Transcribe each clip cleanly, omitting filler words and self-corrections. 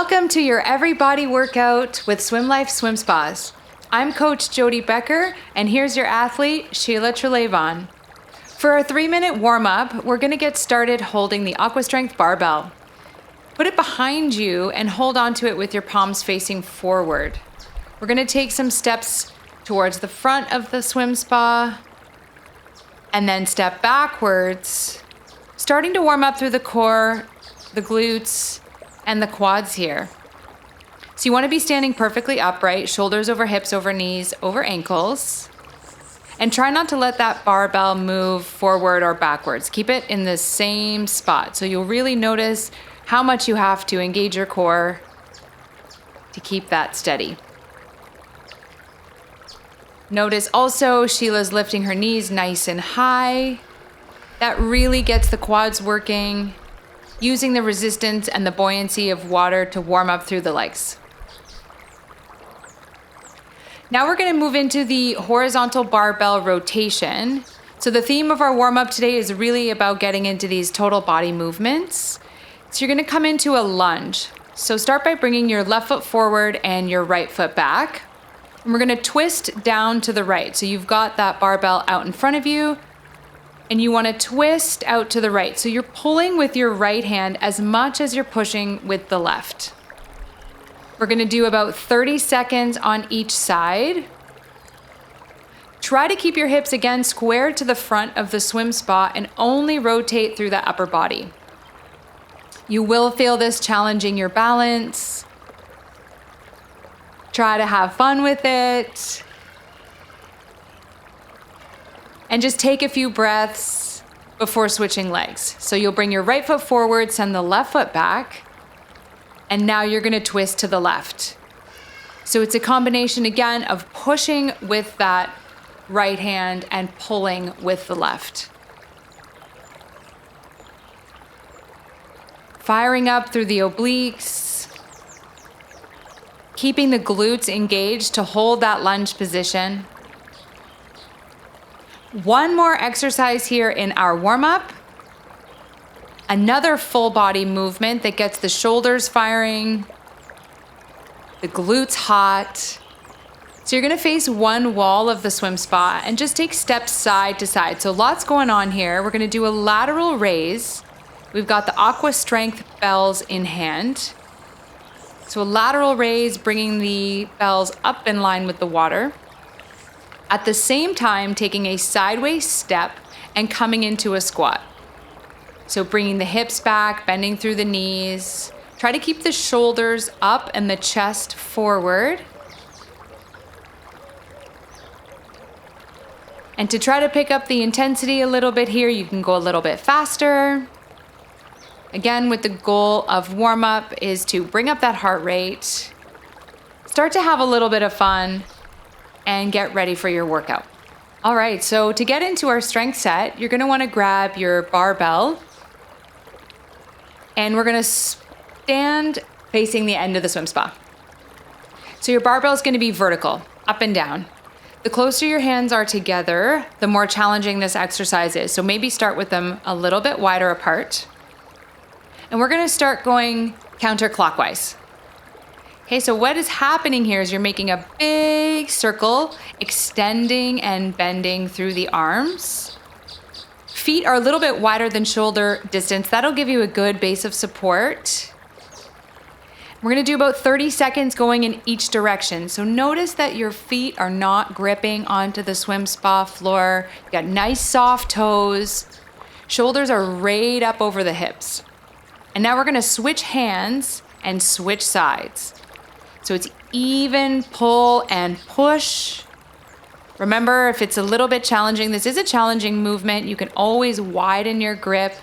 Welcome to your Every Body Workout with SwimLife Swim Spas. I'm Coach Jody Becker, and here's your athlete, Sheila Trelevon. For our 3-minute warm-up, we're gonna get started holding the Aqua Strength barbell. Put it behind you and hold onto it with your palms facing forward. We're gonna take some steps towards the front of the swim spa, and then step backwards, starting to warm up through the core, the glutes, and the quads here. So you want to be standing perfectly upright, shoulders over hips, over knees, over ankles. And try not to let that barbell move forward or backwards. Keep it in the same spot. So you'll really notice how much you have to engage your core to keep that steady. Notice also Sheila's lifting her knees nice and high. That really gets the quads working, using the resistance and the buoyancy of water to warm up through the legs. Now we're gonna move into the horizontal barbell rotation. So the theme of our warm-up today is really about getting into these total body movements. So you're gonna come into a lunge. So start by bringing your left foot forward and your right foot back. And we're gonna twist down to the right. So you've got that barbell out in front of you, and you want to twist out to the right. So you're pulling with your right hand as much as you're pushing with the left. We're going to do about 30 seconds on each side. Try to keep your hips again squared to the front of the swim spa and only rotate through the upper body. You will feel this challenging your balance. Try to have fun with it. And just take a few breaths before switching legs. So you'll bring your right foot forward, send the left foot back, and now you're gonna twist to the left. So it's a combination again of pushing with that right hand and pulling with the left. Firing up through the obliques, keeping the glutes engaged to hold that lunge position. One more exercise here in our warm-up. Another full body movement that gets the shoulders firing, the glutes hot. So you're gonna face one wall of the swim spa and just take steps side to side. So lots going on here. We're gonna do a lateral raise. We've got the Aqua Strength bells in hand. So a lateral raise, bringing the bells up in line with the water. At the same time, taking a sideways step and coming into a squat. So bringing the hips back, bending through the knees. Try to keep the shoulders up and the chest forward. And to try to pick up the intensity a little bit here, you can go a little bit faster. Again, with the goal of warm up is to bring up that heart rate, start to have a little bit of fun, and get ready for your workout. All right, so to get into our strength set, you're gonna wanna grab your barbell, and we're gonna stand facing the end of the swim spa. So your barbell is gonna be vertical, up and down. The closer your hands are together, the more challenging this exercise is. So maybe start with them a little bit wider apart. And we're gonna start going counterclockwise. Okay, so what is happening here is you're making a big circle, extending and bending through the arms. Feet are a little bit wider than shoulder distance. That'll give you a good base of support. We're gonna do about 30 seconds going in each direction. So notice that your feet are not gripping onto the swim spa floor. You got nice soft toes. Shoulders are right up over the hips. And now we're gonna switch hands and switch sides. So it's even pull and push. Remember, if it's a little bit challenging, this is a challenging movement. You can always widen your grip.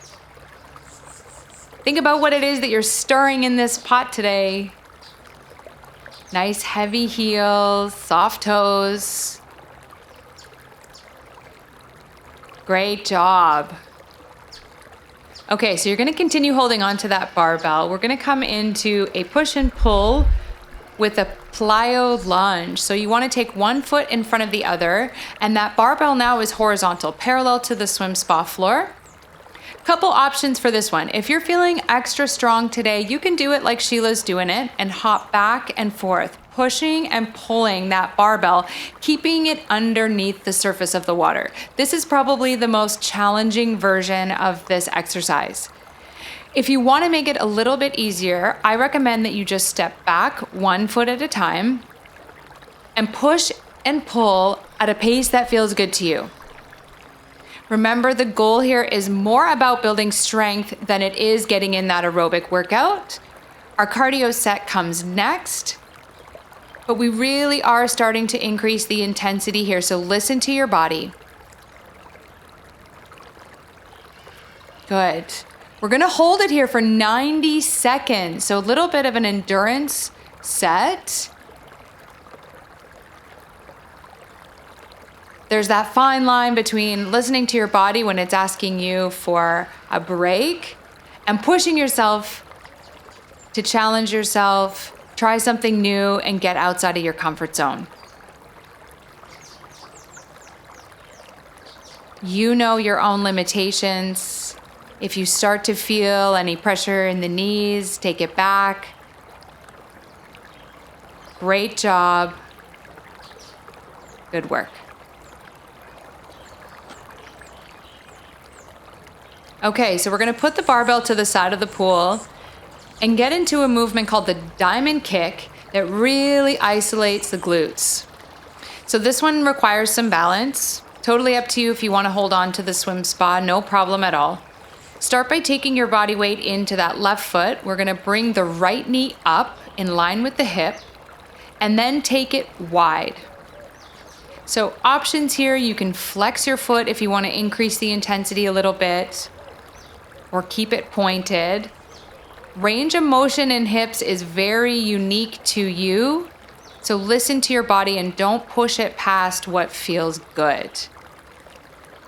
Think about what it is that you're stirring in this pot today. Nice heavy heels, soft toes. Great job. Okay, so you're gonna continue holding on to that barbell. We're gonna come into a push and pull with a plyo lunge. So you wanna take one foot in front of the other, and that barbell now is horizontal, parallel to the swim spa floor. Couple options for this one. If you're feeling extra strong today, you can do it like Sheila's doing it and hop back and forth, pushing and pulling that barbell, keeping it underneath the surface of the water. This is probably the most challenging version of this exercise. If you want to make it a little bit easier, I recommend that you just step back 1 foot at a time and push and pull at a pace that feels good to you. Remember, the goal here is more about building strength than it is getting in that aerobic workout. Our cardio set comes next, but we really are starting to increase the intensity here, so listen to your body. Good. We're gonna hold it here for 90 seconds, so a little bit of an endurance set. There's that fine line between listening to your body when it's asking you for a break and pushing yourself to challenge yourself, try something new, and get outside of your comfort zone. You know your own limitations. If you start to feel any pressure in the knees, take it back. Great job. Good work. Okay, so we're gonna put the barbell to the side of the pool and get into a movement called the diamond kick that really isolates the glutes. So this one requires some balance. Totally up to you if you wanna hold on to the swim spa, no problem at all. Start by taking your body weight into that left foot. We're gonna bring the right knee up in line with the hip and then take it wide. So options here, you can flex your foot if you wanna increase the intensity a little bit, or keep it pointed. Range of motion in hips is very unique to you, so listen to your body and don't push it past what feels good.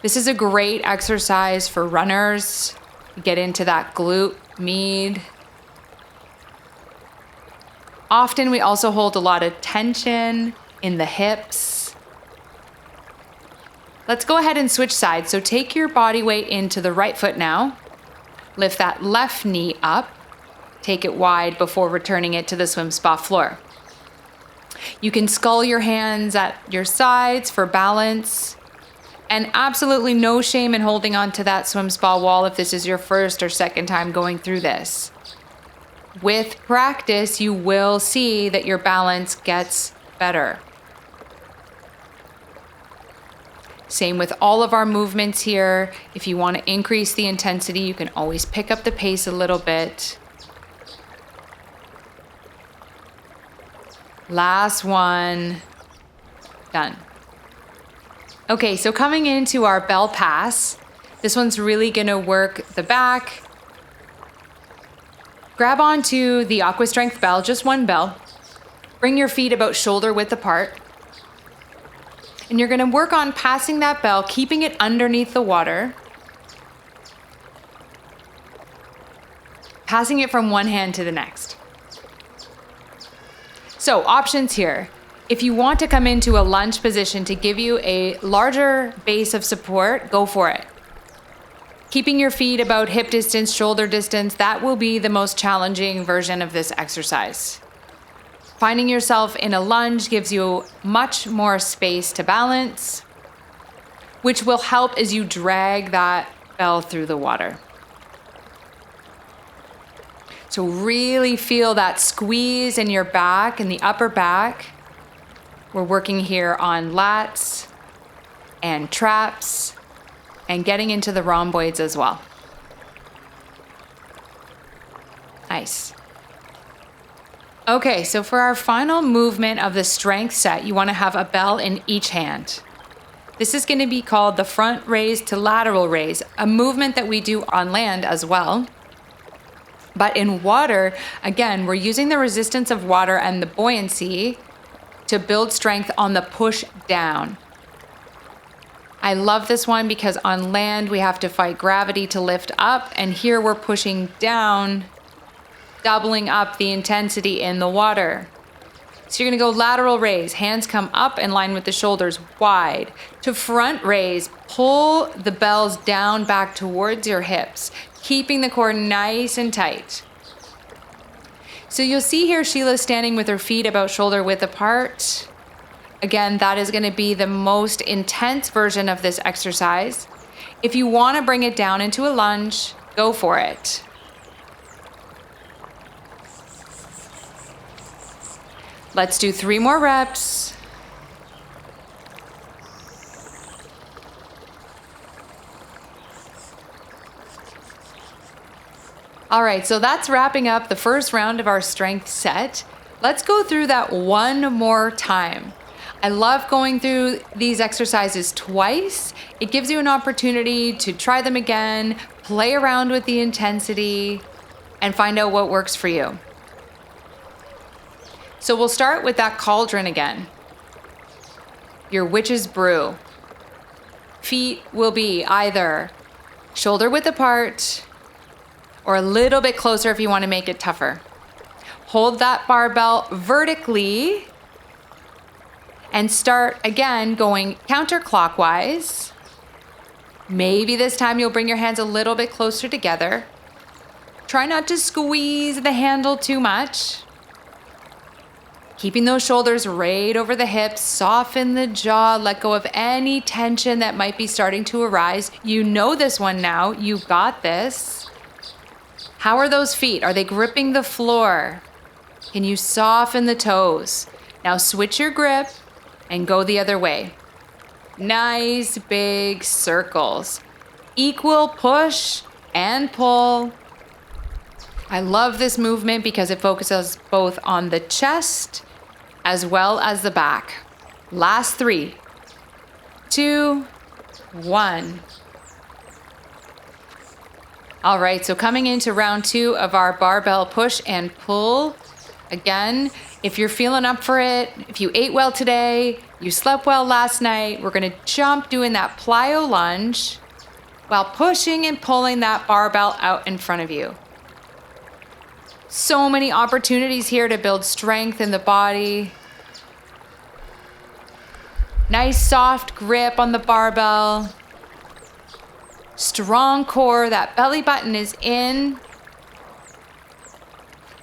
This is a great exercise for runners. Get into that glute med. Often we also hold a lot of tension in the hips. Let's go ahead and switch sides. So take your body weight into the right foot now. Lift that left knee up, take it wide before returning it to the swim spa floor. You can scull your hands at your sides for balance, and absolutely no shame in holding on to that swim spa wall if this is your first or second time going through this. With practice, you will see that your balance gets better. Same with all of our movements here. If you want to increase the intensity, you can always pick up the pace a little bit. Last one. Done. Okay, so coming into our bell pass, this one's really gonna work the back. Grab onto the Aqua Strength bell, just one bell. Bring your feet about shoulder width apart. And you're gonna work on passing that bell, keeping it underneath the water. Passing it from one hand to the next. So options here. If you want to come into a lunge position to give you a larger base of support, go for it. Keeping your feet about hip distance, shoulder distance, that will be the most challenging version of this exercise. Finding yourself in a lunge gives you much more space to balance, which will help as you drag that bell through the water. So really feel that squeeze in your back, in the upper back. We're working here on lats and traps and getting into the rhomboids as well. Nice. Okay, so for our final movement of the strength set, you want to have a bell in each hand. This is going to be called the front raise to lateral raise, a movement that we do on land as well. But in water, again, we're using the resistance of water and the buoyancy to build strength on the push down. I love this one because on land we have to fight gravity to lift up, and here we're pushing down, doubling up the intensity in the water. So you're gonna go lateral raise, hands come up in line with the shoulders wide. To front raise, pull the bells down back towards your hips, keeping the core nice and tight. So you'll see here Sheila standing with her feet about shoulder width apart. Again, that is gonna be the most intense version of this exercise. If you wanna bring it down into a lunge, go for it. Let's do 3 more reps. All right, so that's wrapping up the first round of our strength set. Let's go through that one more time. I love going through these exercises twice. It gives you an opportunity to try them again, play around with the intensity, and find out what works for you. So we'll start with that cauldron again. Your witch's brew. Feet will be either shoulder width apart or a little bit closer if you want to make it tougher. Hold that barbell vertically and start again going counterclockwise. Maybe this time you'll bring your hands a little bit closer together. Try not to squeeze the handle too much. Keeping those shoulders right over the hips, soften the jaw, let go of any tension that might be starting to arise. You know this one now, you got this. How are those feet? Are they gripping the floor? Can you soften the toes? Now switch your grip and go the other way. Nice big circles. Equal push and pull. I love this movement because it focuses both on the chest as well as the back. Last 3, 2, 1. All right, so coming into round 2 of our barbell push and pull. Again, if you're feeling up for it, if you ate well today, you slept well last night, we're gonna jump doing that plyo lunge while pushing and pulling that barbell out in front of you. So many opportunities here to build strength in the body. Nice soft grip on the barbell. Strong core, that belly button is in.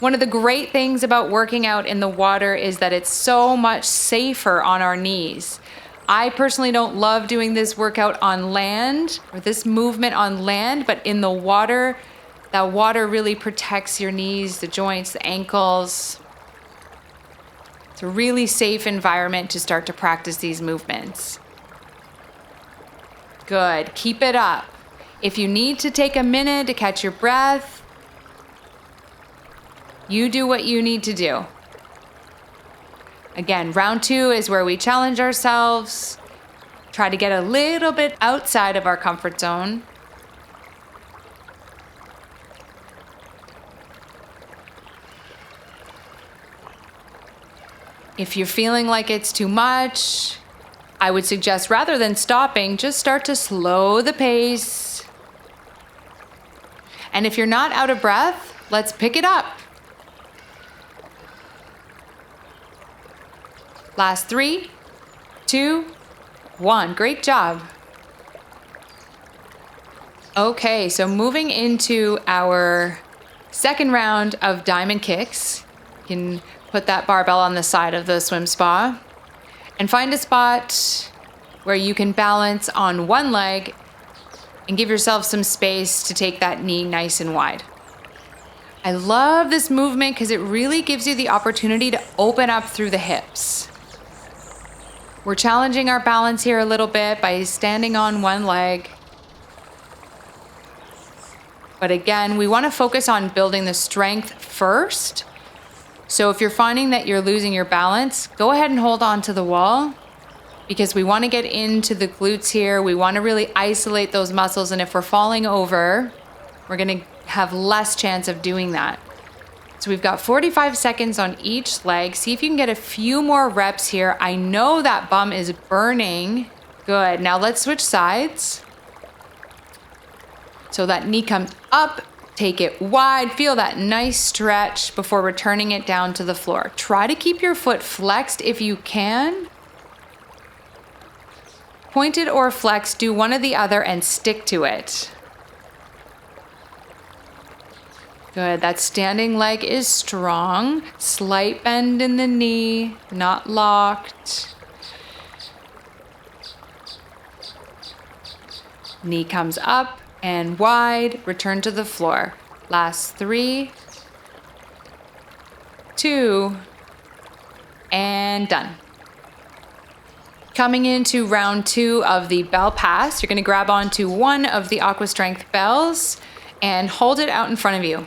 One of the great things about working out in the water is that it's so much safer on our knees. I personally don't love doing this workout on land or this movement on land, but in the water, that water really protects your knees, the joints, the ankles. It's a really safe environment to start to practice these movements. Good, keep it up. If you need to take a minute to catch your breath, you do what you need to do. Again, round 2 is where we challenge ourselves, try to get a little bit outside of our comfort zone. If you're feeling like it's too much, I would suggest rather than stopping, just start to slow the pace. And if you're not out of breath, let's pick it up. Last 3, 2, 1. Great job. Okay, so moving into our second round of diamond kicks. You can put that barbell on the side of the swim spa and find a spot where you can balance on one leg and give yourself some space to take that knee nice and wide. I love this movement because it really gives you the opportunity to open up through the hips. We're challenging our balance here a little bit by standing on one leg. But again, we want to focus on building the strength first. So if you're finding that you're losing your balance, go ahead and hold on to the wall because we want to get into the glutes here. We want to really isolate those muscles. And if we're falling over, we're going to have less chance of doing that. So we've got 45 seconds on each leg. See if you can get a few more reps here. I know that bum is burning. Good. Now let's switch sides. So that knee comes up Take it wide, feel that nice stretch before returning it down to the floor. Try to keep your foot flexed if you can. Pointed or flexed, do one or the other and stick to it. Good, that standing leg is strong. Slight bend in the knee, not locked. Knee comes up and wide, return to the floor. Last 3, 2, and done. Coming into round 2 of the bell pass, you're gonna grab onto one of the Aqua Strength bells and hold it out in front of you.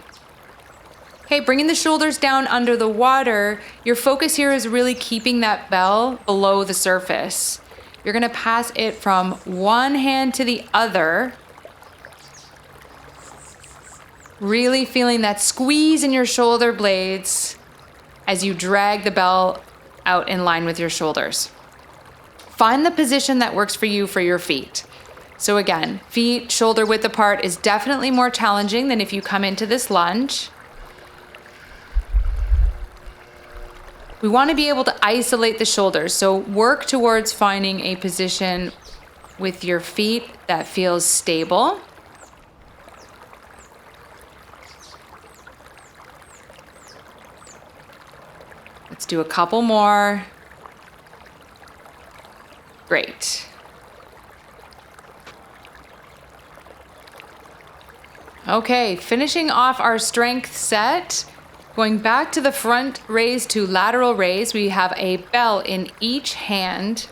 Okay, bringing the shoulders down under the water, your focus here is really keeping that bell below the surface. You're gonna pass it from one hand to the other, really feeling that squeeze in your shoulder blades as you drag the bell out in line with your shoulders. Find the position that works for you for your feet. So again, feet shoulder width apart is definitely more challenging than if you come into this lunge. We want to be able to isolate the shoulders, so work towards finding a position with your feet that feels stable. Let's do a couple more. Great. Okay, finishing off our strength set. Going back to the front raise to lateral raise, we have a bell in each hand.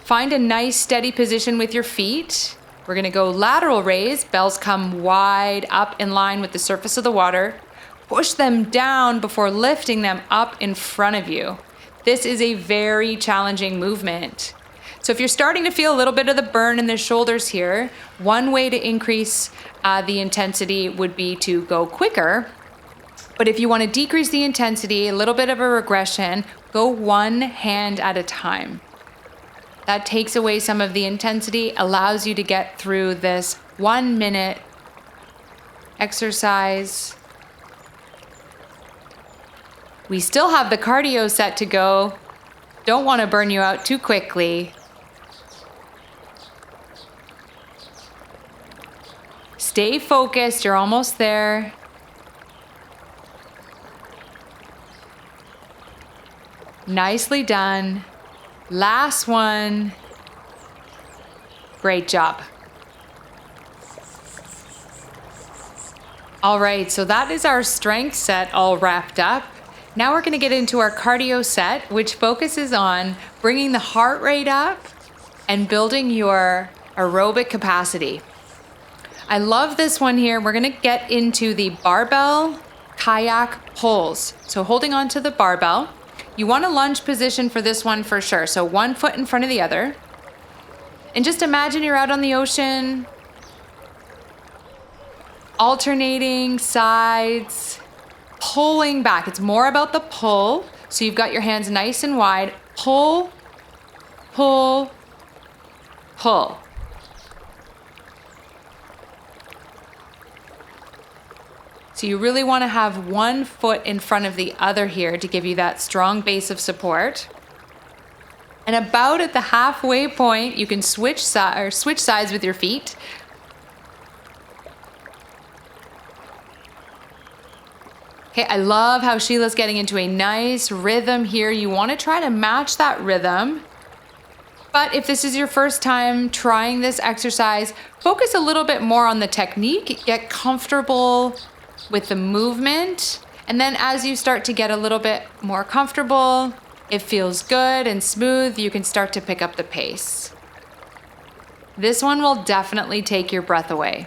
Find a nice steady position with your feet. We're gonna go lateral raise. Bells come wide up in line with the surface of the water. Push them down before lifting them up in front of you. This is a very challenging movement. So if you're starting to feel a little bit of the burn in the shoulders here, one way to increase the intensity would be to go quicker. But if you want to decrease the intensity, a little bit of a regression, go one hand at a time. That takes away some of the intensity, allows you to get through this 1 minute exercise. We still have the cardio set to go. Don't want to burn you out too quickly. Stay focused, you're almost there. Nicely done. Last one. Great job. All right, so that is our strength set all wrapped up. Now we're gonna get into our cardio set, which focuses on bringing the heart rate up and building your aerobic capacity. I love this one here. We're gonna get into the barbell kayak pulls. So holding onto the barbell, you want a lunge position for this one for sure. So one foot in front of the other. And just imagine you're out on the ocean, alternating sides, pulling back. It's more about the pull. So you've got your hands nice and wide. Pull, pull, pull. So you really want to have one foot in front of the other here to give you that strong base of support. And about at the halfway point, you can switch sides with your feet. Okay, I love how Sheila's getting into a nice rhythm here. You want to try to match that rhythm. But if this is your first time trying this exercise, focus a little bit more on the technique. Get comfortable with the movement. And then as you start to get a little bit more comfortable, it feels good and smooth, you can start to pick up the pace. This one will definitely take your breath away.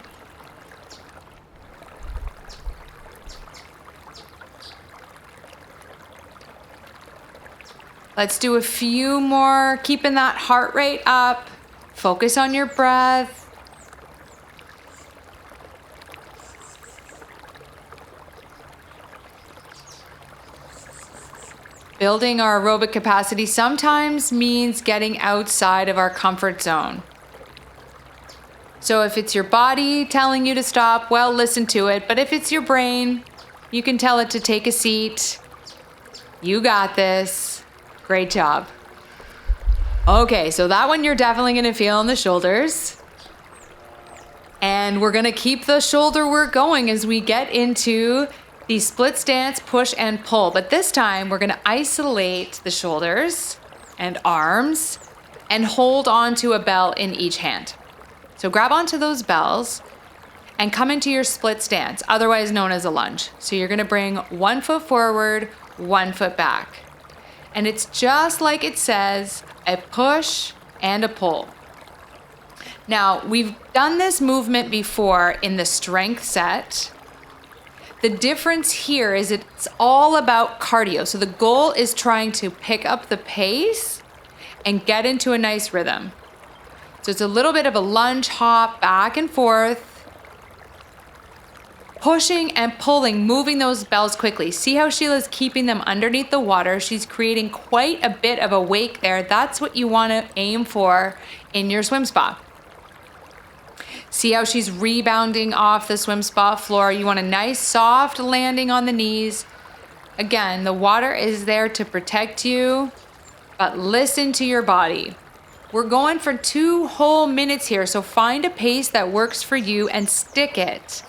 Let's do a few more, keeping that heart rate up. Focus on your breath. Building our aerobic capacity sometimes means getting outside of our comfort zone. So if it's your body telling you to stop, well, listen to it. But if it's your brain, you can tell it to take a seat. You got this. Great job. Okay, so that one you're definitely gonna feel in the shoulders. And we're gonna keep the shoulder work going as we get into the split stance, push and pull. But this time we're gonna isolate the shoulders and arms and hold on to a bell in each hand. So grab onto those bells and come into your split stance, otherwise known as a lunge. So you're gonna bring 1 foot forward, 1 foot back. And it's just like it says, a push and a pull. Now, we've done this movement before in the strength set. The difference here is it's all about cardio. So the goal is trying to pick up the pace and get into a nice rhythm. So it's a little bit of a lunge hop back and forth, pushing and pulling, moving those bells quickly. See how Sheila's keeping them underneath the water. She's creating quite a bit of a wake there. That's what you want to aim for in your swim spa. See how she's rebounding off the swim spa floor. You want a nice soft landing on the knees. Again, the water is there to protect you, but listen to your body. We're going for 2 whole minutes here, so find a pace that works for you and stick it.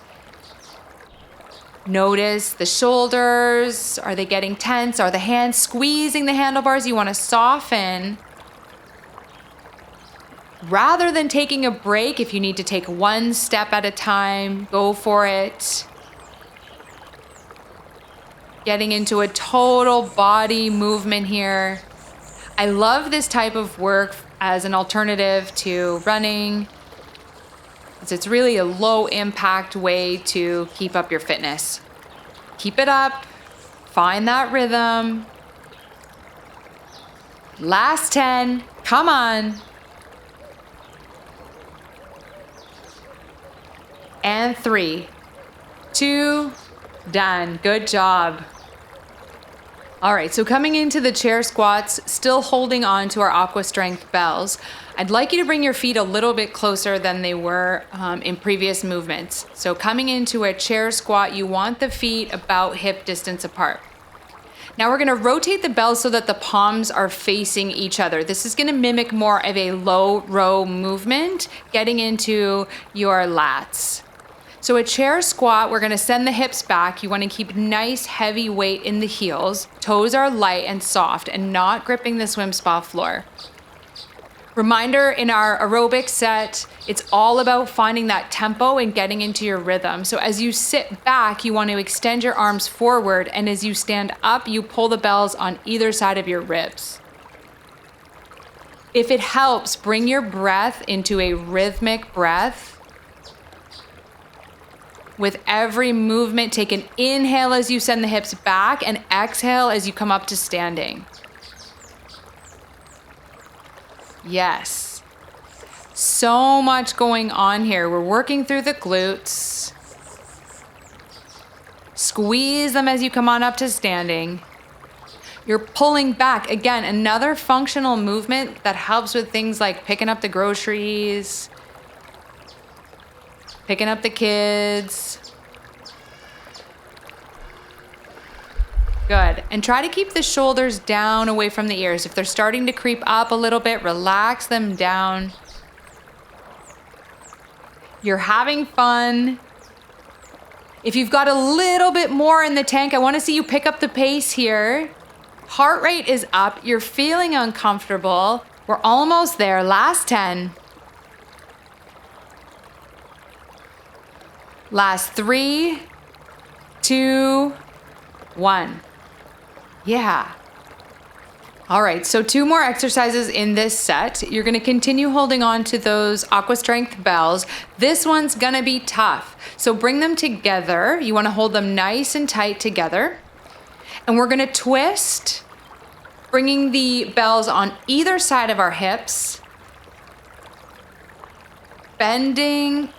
Notice the shoulders. Are they getting tense? Are the hands squeezing the handlebars? You want to soften. Rather than taking a break, if you need to take 1 step at a time, go for it. Getting into a total body movement here. I love this type of work as an alternative to running. It's really a low impact way to keep up your fitness. Keep it up, find that rhythm. Last 10, come on. And 3, 2, done. Good job. All right, so coming into the chair squats, still holding on to our Aqua Strength bells. I'd like you to bring your feet a little bit closer than they were in previous movements. So coming into a chair squat, you want the feet about hip distance apart. Now we're gonna rotate the bells so that the palms are facing each other. This is gonna mimic more of a low row movement, getting into your lats. So a chair squat, we're gonna send the hips back. You wanna keep nice heavy weight in the heels. Toes are light and soft and not gripping the swim spa floor. Reminder, in our aerobic set, it's all about finding that tempo and getting into your rhythm. So as you sit back, you want to extend your arms forward, and as you stand up, you pull the bells on either side of your ribs. If it helps, bring your breath into a rhythmic breath. With every movement, take an inhale as you send the hips back and exhale as you come up to standing. Yes. So much going on here. We're working through the glutes. Squeeze them as you come on up to standing. You're pulling back. Again, another functional movement that helps with things like picking up the groceries, picking up the kids. Good. And try to keep the shoulders down away from the ears. If they're starting to creep up a little bit, relax them down. You're having fun. If you've got a little bit more in the tank, I want to see you pick up the pace here. Heart rate is up. You're feeling uncomfortable. We're almost there. Last 10. Last 3, 2, 1. Yeah. All right, so 2 more exercises in this set. You're gonna continue holding on to those Aqua Strength bells. This one's gonna be tough. So bring them together. You wanna hold them nice and tight together. And we're gonna twist, bringing the bells on either side of our hips, bending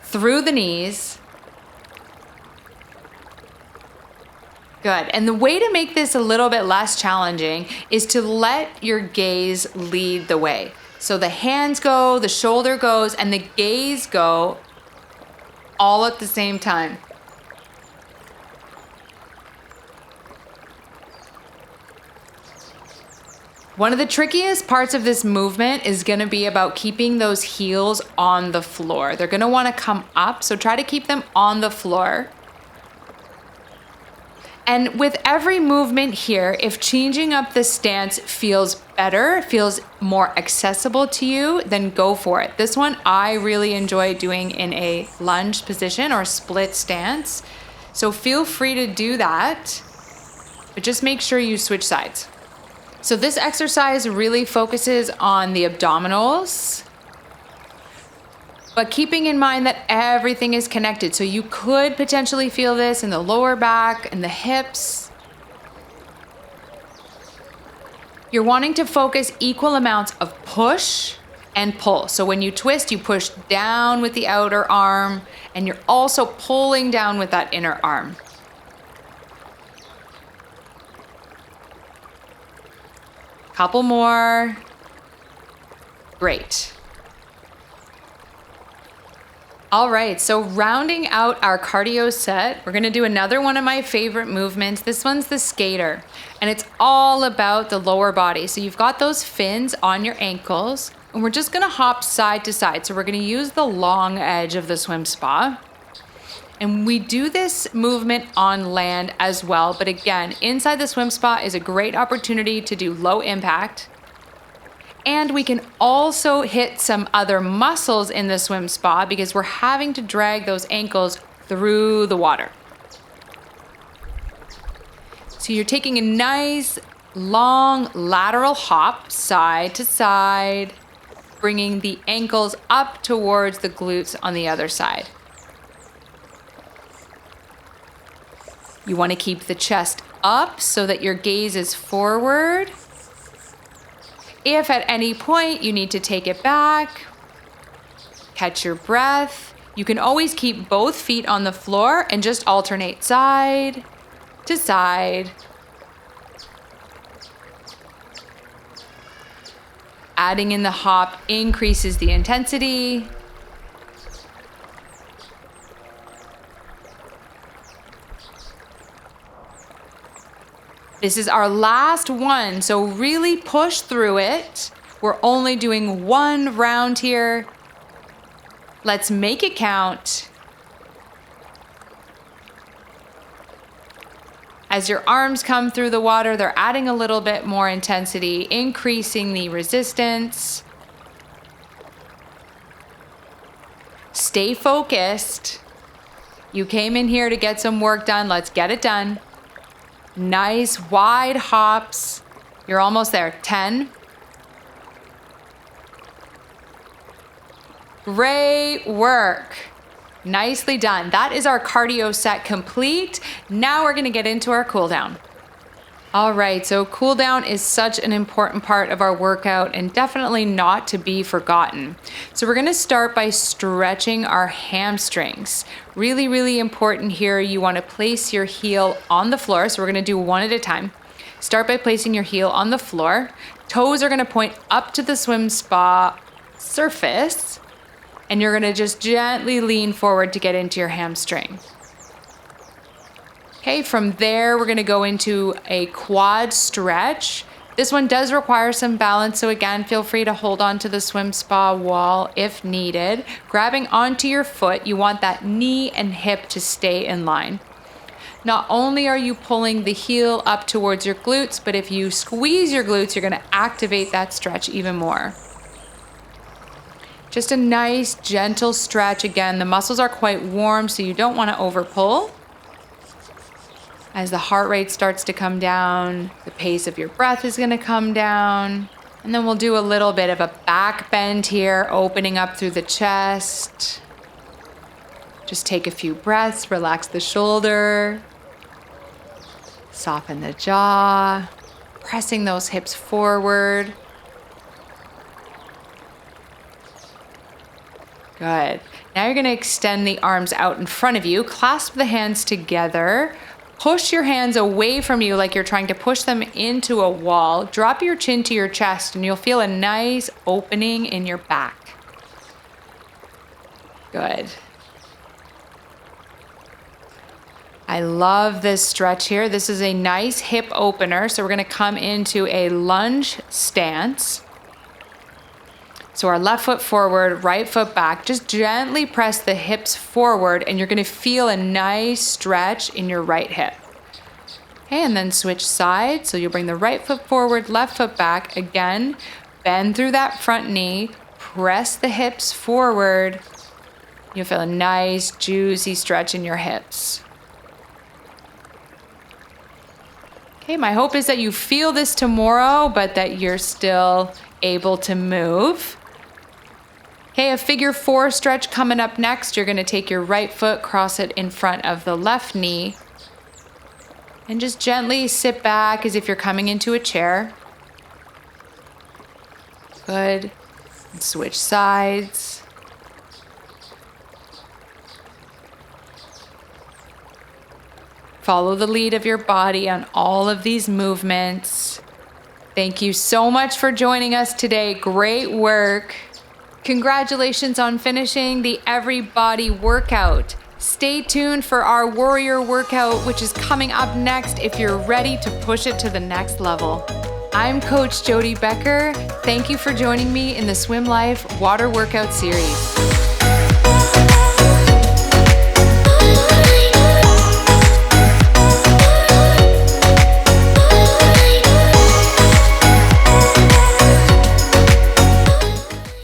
through the knees. Good. And the way to make this a little bit less challenging is to let your gaze lead the way. So the hands go, the shoulder goes, and the gaze go all at the same time. One of the trickiest parts of this movement is going to be about keeping those heels on the floor. They're going to want to come up, so try to keep them on the floor. And with every movement here, if changing up the stance feels better, feels more accessible to you, then go for it. This one I really enjoy doing in a lunge position or split stance. So feel free to do that, but just make sure you switch sides. So this exercise really focuses on the abdominals, but keeping in mind that everything is connected. So you could potentially feel this in the lower back and the hips. You're wanting to focus equal amounts of push and pull. So when you twist, you push down with the outer arm, and you're also pulling down with that inner arm. Couple more. Great. All right, so rounding out our cardio set, we're gonna do another one of my favorite movements. This one's the skater, and it's all about the lower body. So you've got those fins on your ankles, and we're just gonna hop side to side. So we're gonna use the long edge of the swim spa. And we do this movement on land as well. But again, inside the swim spa is a great opportunity to do low impact. And we can also hit some other muscles in the swim spa because we're having to drag those ankles through the water. So you're taking a nice long lateral hop side to side, bringing the ankles up towards the glutes on the other side. You want to keep the chest up so that your gaze is forward. If at any point you need to take it back, catch your breath. You can always keep both feet on the floor and just alternate side to side. Adding in the hop increases the intensity. This is our last one, so really push through it. We're only doing one round here. Let's make it count. As your arms come through the water, they're adding a little bit more intensity, increasing the resistance. Stay focused. You came in here to get some work done. Let's get it done. Nice wide hops. You're almost there. 10. Great work. Nicely done. That is our cardio set complete. Now we're going to get into our cool down. All right, so cool down is such an important part of our workout and definitely not to be forgotten. So we're gonna start by stretching our hamstrings. Really, really important here. You wanna place your heel on the floor. So we're gonna do one at a time. Start by placing your heel on the floor. Toes are gonna point up to the swim spa surface, and you're gonna just gently lean forward to get into your hamstring. Okay, from there, we're gonna go into a quad stretch. This one does require some balance, so again, feel free to hold on to the swim spa wall if needed. Grabbing onto your foot, you want that knee and hip to stay in line. Not only are you pulling the heel up towards your glutes, but if you squeeze your glutes, you're gonna activate that stretch even more. Just a nice, gentle stretch. Again, the muscles are quite warm, so you don't wanna over pull. As the heart rate starts to come down, the pace of your breath is going to come down. And then we'll do a little bit of a back bend here, opening up through the chest. Just take a few breaths, relax the shoulder, soften the jaw, pressing those hips forward. Good. Now you're going to extend the arms out in front of you, clasp the hands together, Push your hands away from you like you're trying to push them into a wall. Drop your chin to your chest and you'll feel a nice opening in your back. Good. I love this stretch here. This is a nice hip opener. So we're going to come into a lunge stance. So our left foot forward, right foot back. Just gently press the hips forward and you're going to feel a nice stretch in your right hip. Okay, and then switch sides. So you'll bring the right foot forward, left foot back. Again, bend through that front knee. Press the hips forward. You'll feel a nice, juicy stretch in your hips. Okay, my hope is that you feel this tomorrow, but that you're still able to move. Okay, a figure 4 stretch coming up next. You're gonna take your right foot, cross it in front of the left knee, and just gently sit back as if you're coming into a chair. Good. And switch sides. Follow the lead of your body on all of these movements. Thank you so much for joining us today. Great work. Congratulations on finishing the Every Body workout. Stay tuned for our warrior workout, which is coming up next if you're ready to push it to the next level. I'm Coach Jody Becker. Thank you for joining me in the SwimLife Water Workout Series.